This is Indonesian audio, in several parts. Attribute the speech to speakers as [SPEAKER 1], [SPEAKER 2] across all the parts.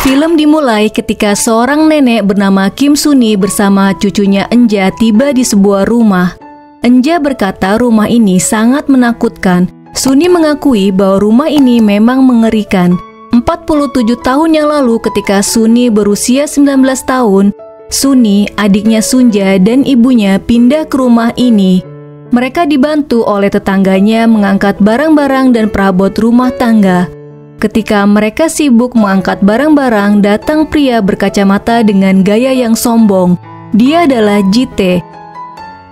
[SPEAKER 1] Film dimulai ketika seorang nenek bernama Kim Suni bersama cucunya Enja tiba di sebuah rumah. Enja berkata rumah ini sangat menakutkan. Suni mengakui bahwa rumah ini memang mengerikan. 47 tahun yang lalu ketika Suni berusia 19 tahun, Suni, adiknya Sunja, dan ibunya pindah ke rumah ini. Mereka dibantu oleh tetangganya mengangkat barang-barang dan perabot rumah tangga. Ketika mereka sibuk mengangkat barang-barang, datang pria berkacamata dengan gaya yang sombong. Dia adalah Jite.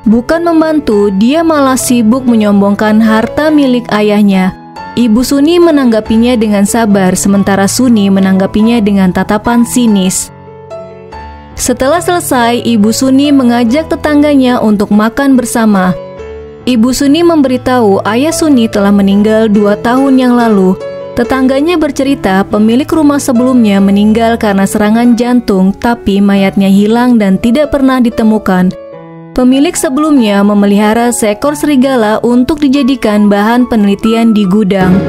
[SPEAKER 1] Bukan membantu, dia malah sibuk menyombongkan harta milik ayahnya. Ibu Suni menanggapinya dengan sabar, sementara Suni menanggapinya dengan tatapan sinis. Setelah selesai, Ibu Suni mengajak tetangganya untuk makan bersama. Ibu Suni memberitahu ayah Suni telah meninggal 2 tahun yang lalu. Tetangganya bercerita pemilik rumah sebelumnya meninggal karena serangan jantung, tapi mayatnya hilang dan tidak pernah ditemukan. Pemilik sebelumnya memelihara seekor serigala untuk dijadikan bahan penelitian di gudang.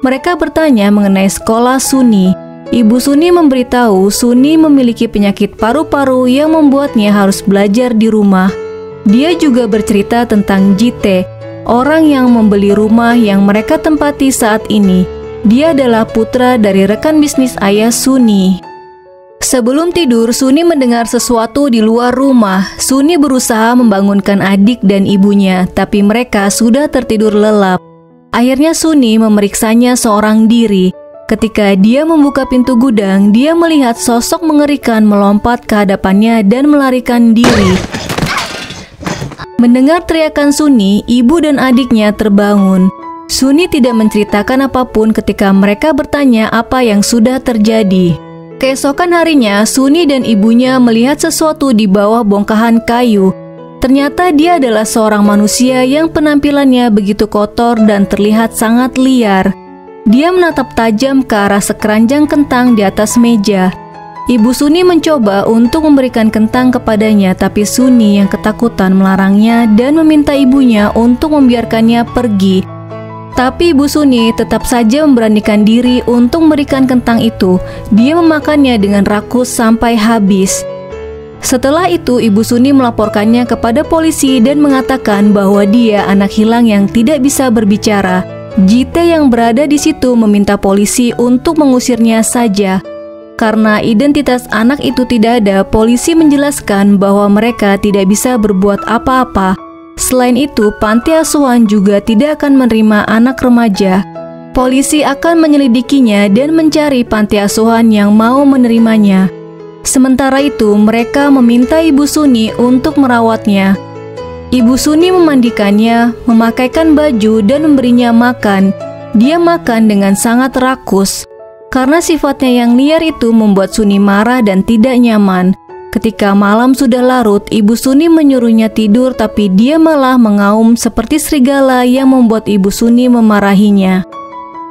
[SPEAKER 1] Mereka bertanya mengenai sekolah Suni. Ibu Suni memberitahu Suni memiliki penyakit paru-paru yang membuatnya harus belajar di rumah. Dia juga bercerita tentang Jite, orang yang membeli rumah yang mereka tempati saat ini. Dia adalah putra dari rekan bisnis ayah Suni. Sebelum tidur, Suni mendengar sesuatu di luar rumah. Suni berusaha membangunkan adik dan ibunya, tapi mereka sudah tertidur lelap. Akhirnya Suni memeriksanya seorang diri. Ketika dia membuka pintu gudang, dia melihat sosok mengerikan melompat ke hadapannya dan melarikan diri. Mendengar teriakan Suni, ibu dan adiknya terbangun. Suni tidak menceritakan apapun ketika mereka bertanya apa yang sudah terjadi. Keesokan harinya, Suni dan ibunya melihat sesuatu di bawah bongkahan kayu. Ternyata dia adalah seorang manusia yang penampilannya begitu kotor dan terlihat sangat liar. Dia menatap tajam ke arah sekeranjang kentang di atas meja. Ibu Suni mencoba untuk memberikan kentang kepadanya, tapi Suni yang ketakutan melarangnya dan meminta ibunya untuk membiarkannya pergi. Tapi Ibu Suni tetap saja memberanikan diri untuk memberikan kentang itu. Dia memakannya dengan rakus sampai habis. Setelah itu, Ibu Suni melaporkannya kepada polisi dan mengatakan bahwa dia anak hilang yang tidak bisa berbicara. Jite yang berada di situ meminta polisi untuk mengusirnya saja. Karena identitas anak itu tidak ada, polisi menjelaskan bahwa mereka tidak bisa berbuat apa-apa. Selain itu, panti asuhan juga tidak akan menerima anak remaja. Polisi akan menyelidikinya dan mencari panti asuhan yang mau menerimanya. Sementara itu, mereka meminta Ibu Suni untuk merawatnya. Ibu Suni memandikannya, memakaikan baju, dan memberinya makan. Dia makan dengan sangat rakus. Karena sifatnya yang liar itu membuat Suni marah dan tidak nyaman. Ketika malam sudah larut, Ibu Suni menyuruhnya tidur, tapi dia malah mengaum seperti serigala yang membuat Ibu Suni memarahinya.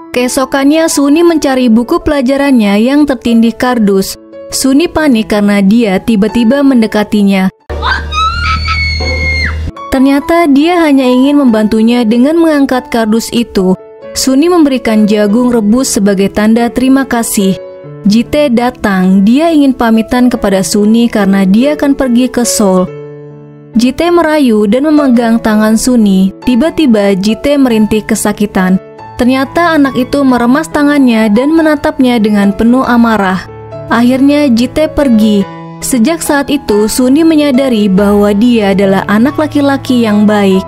[SPEAKER 1] Keesokannya, Suni mencari buku pelajarannya yang tertindih kardus. Suni panik karena dia tiba-tiba mendekatinya. Ternyata dia hanya ingin membantunya dengan mengangkat kardus itu. Suni memberikan jagung rebus sebagai tanda terima kasih. Jite datang, dia ingin pamitan kepada Suni karena dia akan pergi ke Seoul. Jite merayu dan memegang tangan Suni. Tiba-tiba Jite merintih kesakitan. Ternyata anak itu meremas tangannya dan menatapnya dengan penuh amarah. Akhirnya Jite pergi. Sejak saat itu Suni menyadari bahwa dia adalah anak laki-laki yang baik.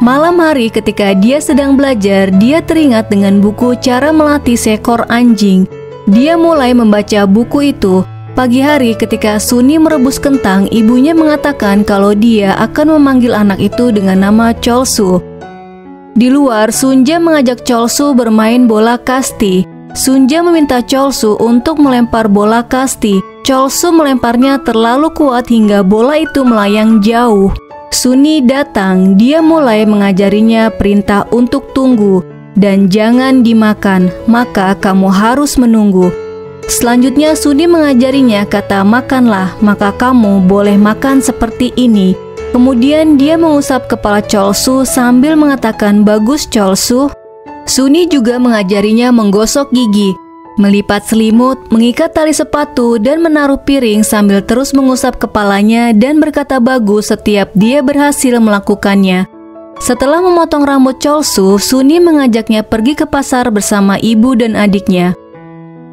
[SPEAKER 1] Malam hari ketika dia sedang belajar, dia teringat dengan buku cara melatih seekor anjing. Dia mulai membaca buku itu. Pagi hari ketika Suni merebus kentang, ibunya mengatakan kalau dia akan memanggil anak itu dengan nama Cholsu. Di luar, Sunja mengajak Cholsu bermain bola kasti. Sunja meminta Cholsu untuk melempar bola kasti. Cholsu melemparnya terlalu kuat hingga bola itu melayang jauh. Suni datang, dia mulai mengajarinya perintah untuk tunggu. Dan jangan dimakan, maka kamu harus menunggu. Selanjutnya Suni mengajarinya kata makanlah, maka kamu boleh makan seperti ini. Kemudian dia mengusap kepala Cholsu sambil mengatakan bagus Cholsu. Suni juga mengajarinya menggosok gigi. Melipat selimut, mengikat tali sepatu, dan menaruh piring sambil terus mengusap kepalanya dan berkata bagus setiap dia berhasil melakukannya. Setelah memotong rambut Cholsu, Suni mengajaknya pergi ke pasar bersama ibu dan adiknya.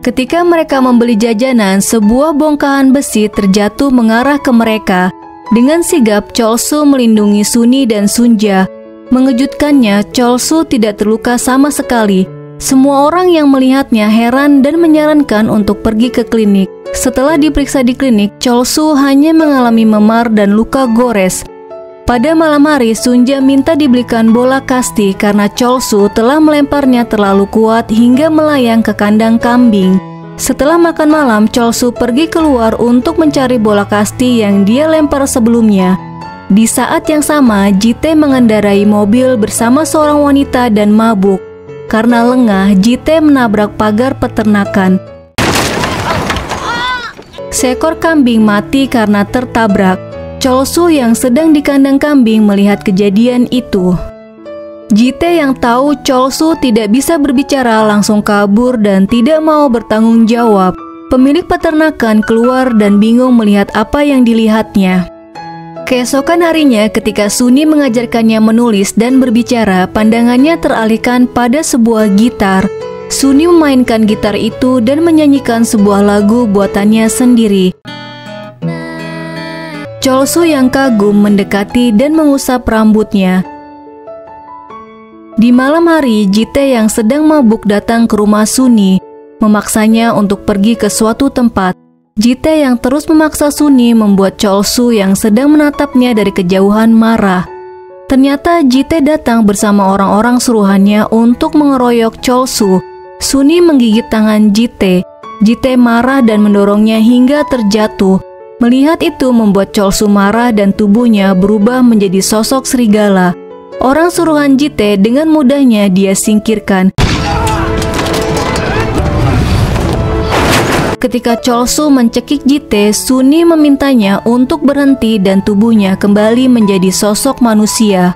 [SPEAKER 1] Ketika mereka membeli jajanan, sebuah bongkahan besi terjatuh mengarah ke mereka. Dengan sigap, Cholsu melindungi Suni dan Sunja. Mengejutkannya, Cholsu tidak terluka sama sekali. Semua orang yang melihatnya heran dan menyarankan untuk pergi ke klinik. Setelah diperiksa di klinik, Cholsu hanya mengalami memar dan luka gores. Pada malam hari, Sunja minta dibelikan bola kasti karena Cholsu telah melemparnya terlalu kuat hingga melayang ke kandang kambing. Setelah makan malam, Cholsu pergi keluar untuk mencari bola kasti yang dia lempar sebelumnya. Di saat yang sama, Jite mengendarai mobil bersama seorang wanita dan mabuk. Karena lengah, Jite menabrak pagar peternakan. Seekor kambing mati karena tertabrak. Cholsu yang sedang di kandang kambing melihat kejadian itu. Jite yang tahu Cholsu tidak bisa berbicara langsung kabur dan tidak mau bertanggung jawab. Pemilik peternakan keluar dan bingung melihat apa yang dilihatnya. Keesokan harinya ketika Suni mengajarkannya menulis dan berbicara, pandangannya teralihkan pada sebuah gitar. Suni memainkan gitar itu dan menyanyikan sebuah lagu buatannya sendiri. Cholsu yang kagum mendekati dan mengusap rambutnya. Di malam hari, Jite yang sedang mabuk datang ke rumah Suni, memaksanya untuk pergi ke suatu tempat. Jite yang terus memaksa Suni membuat Cholsu yang sedang menatapnya dari kejauhan marah. Ternyata Jite datang bersama orang-orang suruhannya untuk mengeroyok Cholsu. Suni menggigit tangan Jite. Jite marah dan mendorongnya hingga terjatuh. Melihat itu membuat Cholsu marah dan tubuhnya berubah menjadi sosok serigala. Orang suruhan Jite dengan mudahnya dia singkirkan. Ketika Cholsu mencekik Jite, Suni memintanya untuk berhenti dan tubuhnya kembali menjadi sosok manusia.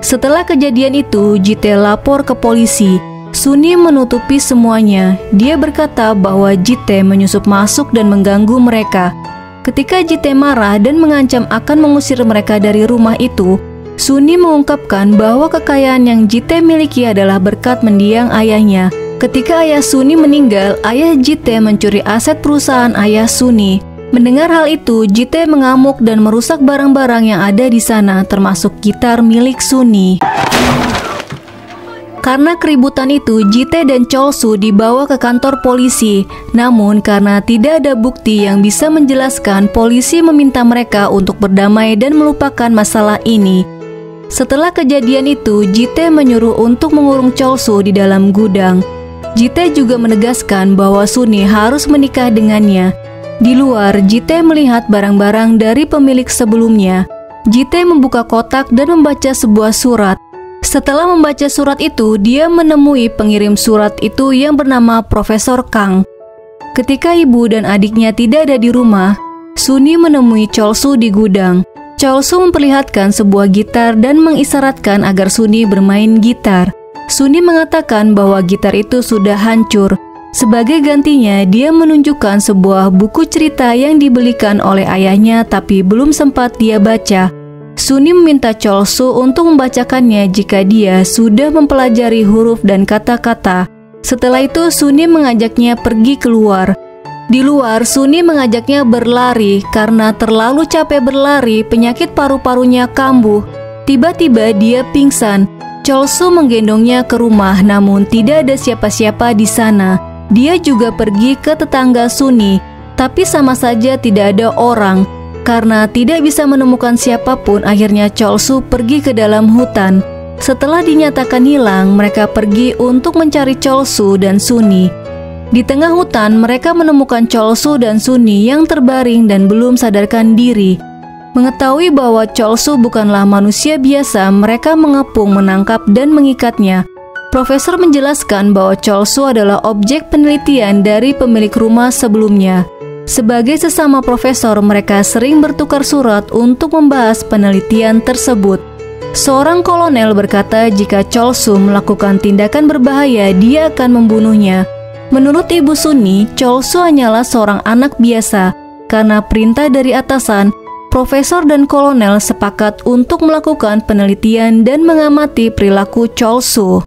[SPEAKER 1] Setelah kejadian itu, Jite lapor ke polisi. Suni menutupi semuanya. Dia berkata bahwa Jite menyusup masuk dan mengganggu mereka. Ketika Jite marah dan mengancam akan mengusir mereka dari rumah itu, Suni mengungkapkan bahwa kekayaan yang Jite miliki adalah berkat mendiang ayahnya. Ketika ayah Suni meninggal, ayah Jite mencuri aset perusahaan ayah Suni. Mendengar hal itu, Jite mengamuk dan merusak barang-barang yang ada di sana, termasuk gitar milik Suni. Karena keributan itu, Jite dan Cholsu dibawa ke kantor polisi. Namun karena tidak ada bukti yang bisa menjelaskan, polisi meminta mereka untuk berdamai dan melupakan masalah ini. Setelah kejadian itu, Jite menyuruh untuk mengurung Cholsu di dalam gudang. Jite juga menegaskan bahwa Suni harus menikah dengannya. Di luar, Jite melihat barang-barang dari pemilik sebelumnya. Jite membuka kotak dan membaca sebuah surat. Setelah membaca surat itu, dia menemui pengirim surat itu yang bernama Profesor Kang. Ketika ibu dan adiknya tidak ada di rumah, Suni menemui Cholsu di gudang. Cholsu memperlihatkan sebuah gitar dan mengisyaratkan agar Suni bermain gitar. Suni mengatakan bahwa gitar itu sudah hancur. Sebagai gantinya, dia menunjukkan sebuah buku cerita yang dibelikan oleh ayahnya tapi belum sempat dia baca. Suni meminta Cholsu untuk membacakannya jika dia sudah mempelajari huruf dan kata-kata. Setelah itu, Suni mengajaknya pergi keluar. Di luar, Suni mengajaknya berlari. Karena terlalu capek berlari, penyakit paru-parunya kambuh. Tiba-tiba dia pingsan. Cholsu menggendongnya ke rumah, namun tidak ada siapa-siapa di sana. Dia juga pergi ke tetangga Suni, tapi sama saja tidak ada orang. Karena tidak bisa menemukan siapapun, akhirnya Cholsu pergi ke dalam hutan. Setelah dinyatakan hilang, mereka pergi untuk mencari Cholsu dan Suni. Di tengah hutan, mereka menemukan Cholsu dan Suni yang terbaring dan belum sadarkan diri. Mengetahui bahwa Cholsu bukanlah manusia biasa, mereka mengepung, menangkap, dan mengikatnya. Profesor menjelaskan bahwa Cholsu adalah objek penelitian dari pemilik rumah sebelumnya. Sebagai sesama profesor, mereka sering bertukar surat untuk membahas penelitian tersebut. Seorang kolonel berkata jika Cholsu melakukan tindakan berbahaya, dia akan membunuhnya. Menurut Ibu Suni, Cholsu hanyalah seorang anak biasa karena perintah dari atasan. Profesor dan kolonel sepakat untuk melakukan penelitian dan mengamati perilaku Cholsu.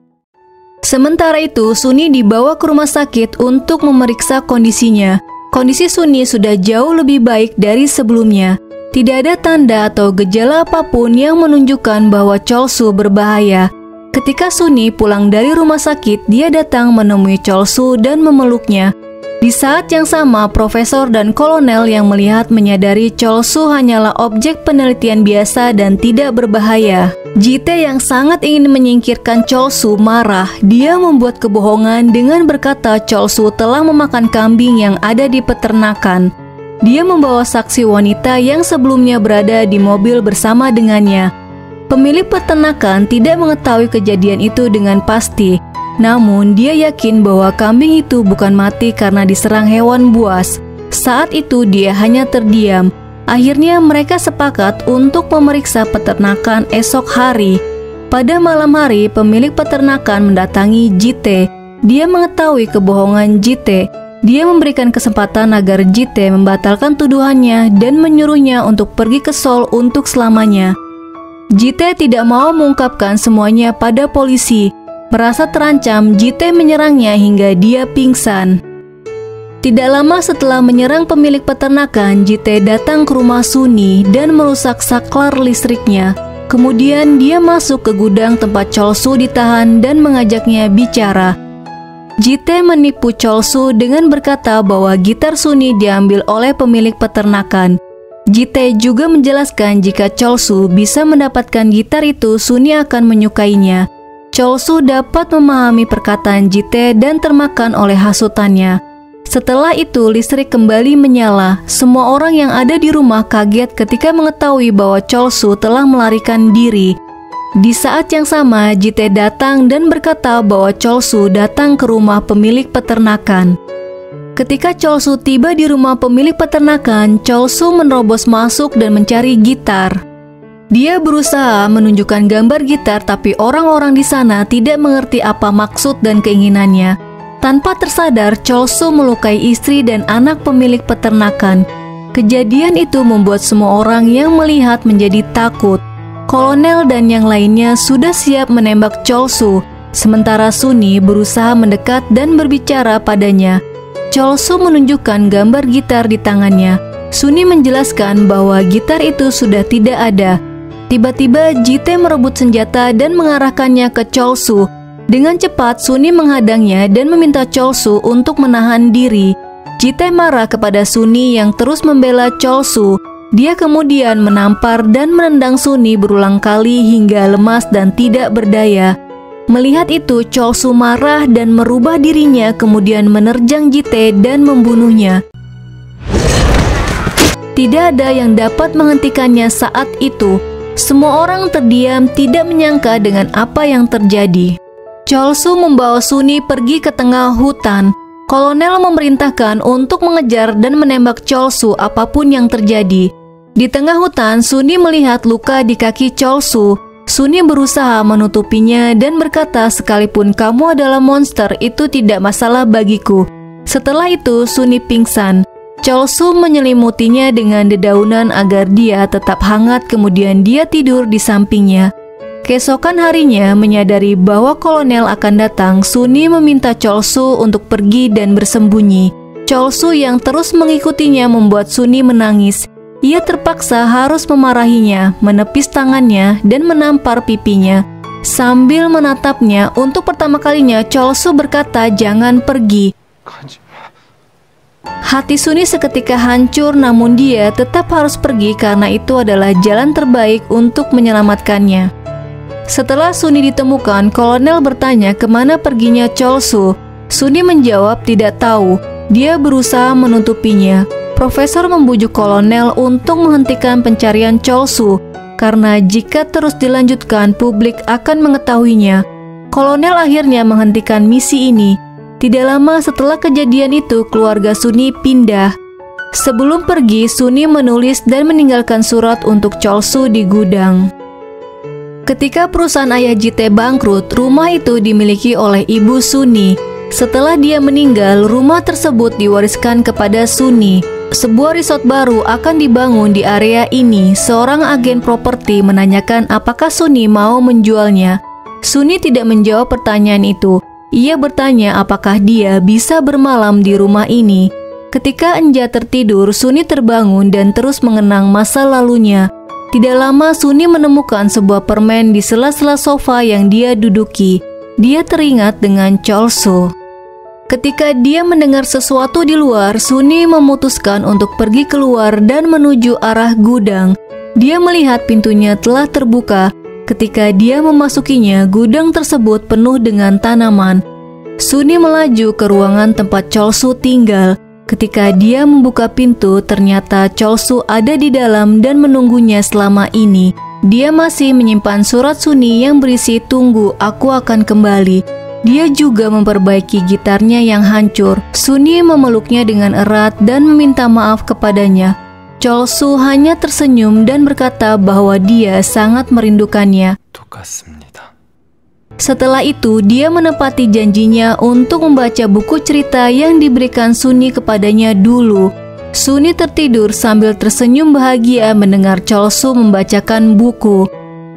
[SPEAKER 1] Sementara itu, Suni dibawa ke rumah sakit untuk memeriksa kondisinya. Kondisi Suni sudah jauh lebih baik dari sebelumnya. Tidak ada tanda atau gejala apapun yang menunjukkan bahwa Cholsu berbahaya. Ketika Suni pulang dari rumah sakit, dia datang menemui Cholsu dan memeluknya. Di saat yang sama, profesor dan kolonel yang melihat menyadari Cholsu hanyalah objek penelitian biasa dan tidak berbahaya. Jite yang sangat ingin menyingkirkan Cholsu marah. Dia membuat kebohongan dengan berkata Cholsu telah memakan kambing yang ada di peternakan. Dia membawa saksi wanita yang sebelumnya berada di mobil bersama dengannya. Pemilik peternakan tidak mengetahui kejadian itu dengan pasti. Namun, dia yakin bahwa kambing itu bukan mati karena diserang hewan buas. Saat itu, dia hanya terdiam. Akhirnya, mereka sepakat untuk memeriksa peternakan esok hari. Pada malam hari, pemilik peternakan mendatangi Jite. Dia mengetahui kebohongan Jite. Dia memberikan kesempatan agar Jite membatalkan tuduhannya dan menyuruhnya untuk pergi ke Seoul untuk selamanya. Jite tidak mau mengungkapkan semuanya pada polisi. Merasa terancam, Jite menyerangnya hingga dia pingsan. Tidak lama setelah menyerang pemilik peternakan, Jite datang ke rumah Suni dan merusak saklar listriknya. Kemudian dia masuk ke gudang tempat Cholsu ditahan dan mengajaknya bicara. Jite menipu Cholsu dengan berkata bahwa gitar Suni diambil oleh pemilik peternakan. Jite juga menjelaskan jika Cholsu bisa mendapatkan gitar itu, Suni akan menyukainya. Cholsu dapat memahami perkataan Jite dan termakan oleh hasutannya. Setelah itu, listrik kembali menyala. Semua orang yang ada di rumah kaget ketika mengetahui bahwa Cholsu telah melarikan diri. Di saat yang sama, Jite datang dan berkata bahwa Cholsu datang ke rumah pemilik peternakan. Ketika Cholsu tiba di rumah pemilik peternakan, Cholsu menerobos masuk dan mencari gitar. Dia berusaha menunjukkan gambar gitar, tapi orang-orang di sana tidak mengerti apa maksud dan keinginannya. Tanpa tersadar, Cholsu melukai istri dan anak pemilik peternakan. Kejadian itu membuat semua orang yang melihat menjadi takut. Kolonel dan yang lainnya sudah siap menembak Cholsu, sementara Suni berusaha mendekat dan berbicara padanya. Cholsu menunjukkan gambar gitar di tangannya. Suni menjelaskan bahwa gitar itu sudah tidak ada. Tiba-tiba Jite merebut senjata dan mengarahkannya ke Cholsu. Dengan cepat Suni menghadangnya dan meminta Cholsu untuk menahan diri. Jite marah kepada Suni yang terus membela Cholsu. Dia kemudian menampar dan menendang Suni berulang kali hingga lemas dan tidak berdaya. Melihat itu, Cholsu marah dan merubah dirinya, kemudian menerjang Jite dan membunuhnya. Tidak ada yang dapat menghentikannya saat itu. Semua orang terdiam, tidak menyangka dengan apa yang terjadi. Cholsu membawa Suni pergi ke tengah hutan. Kolonel memerintahkan untuk mengejar dan menembak Cholsu apapun yang terjadi. Di tengah hutan, Suni melihat luka di kaki Cholsu. Suni berusaha menutupinya dan berkata, sekalipun kamu adalah monster, itu tidak masalah bagiku. Setelah itu, Suni pingsan. Cholsu menyelimutinya dengan dedaunan agar dia tetap hangat, kemudian dia tidur di sampingnya. Keesokan harinya, menyadari bahwa kolonel akan datang, Suni meminta Cholsu untuk pergi dan bersembunyi. Cholsu yang terus mengikutinya membuat Suni menangis. Ia terpaksa harus memarahinya, menepis tangannya, dan menampar pipinya. Sambil menatapnya, untuk pertama kalinya Cholsu berkata, "Jangan pergi." Hati Suni seketika hancur, namun dia tetap harus pergi karena itu adalah jalan terbaik untuk menyelamatkannya. Setelah Suni ditemukan, kolonel bertanya kemana perginya Cholsu. Suni menjawab tidak tahu. Dia berusaha menutupinya. Profesor membujuk kolonel untuk menghentikan pencarian Cholsu, karena jika terus dilanjutkan, publik akan mengetahuinya. Kolonel akhirnya menghentikan misi ini. Tidak lama setelah kejadian itu, keluarga Suni pindah. Sebelum pergi, Suni menulis dan meninggalkan surat untuk Cholsu di gudang. Ketika perusahaan ayah Jite bangkrut, rumah itu dimiliki oleh ibu Suni. Setelah dia meninggal, rumah tersebut diwariskan kepada Suni. Sebuah resort baru akan dibangun di area ini. Seorang agen properti menanyakan apakah Suni mau menjualnya. Suni tidak menjawab pertanyaan itu. Ia bertanya apakah dia bisa bermalam di rumah ini. Ketika Enja tertidur, Suni terbangun dan terus mengenang masa lalunya. Tidak lama Suni menemukan sebuah permen di sela-sela sofa yang dia duduki. Dia teringat dengan Cholsu. Ketika dia mendengar sesuatu di luar, Suni memutuskan untuk pergi keluar dan menuju arah gudang. Dia melihat pintunya telah terbuka. Ketika dia memasukinya, gudang tersebut penuh dengan tanaman. Suni melaju ke ruangan tempat Cholsu tinggal. Ketika dia membuka pintu, ternyata Cholsu ada di dalam dan menunggunya selama ini. Dia masih menyimpan surat Suni yang berisi "Tunggu, aku akan kembali". Dia juga memperbaiki gitarnya yang hancur. Suni memeluknya dengan erat dan meminta maaf kepadanya. Cholsu hanya tersenyum dan berkata bahwa dia sangat merindukannya. Setelah itu, dia menepati janjinya untuk membaca buku cerita yang diberikan Suni kepadanya dulu. Suni tertidur sambil tersenyum bahagia mendengar Cholsu membacakan buku.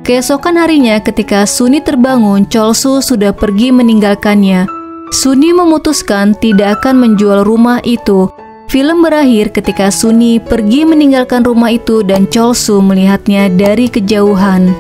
[SPEAKER 1] Keesokan harinya ketika Suni terbangun, Cholsu sudah pergi meninggalkannya. Suni memutuskan tidak akan menjual rumah itu. Film berakhir ketika Suni pergi meninggalkan rumah itu dan Cholsu melihatnya dari kejauhan.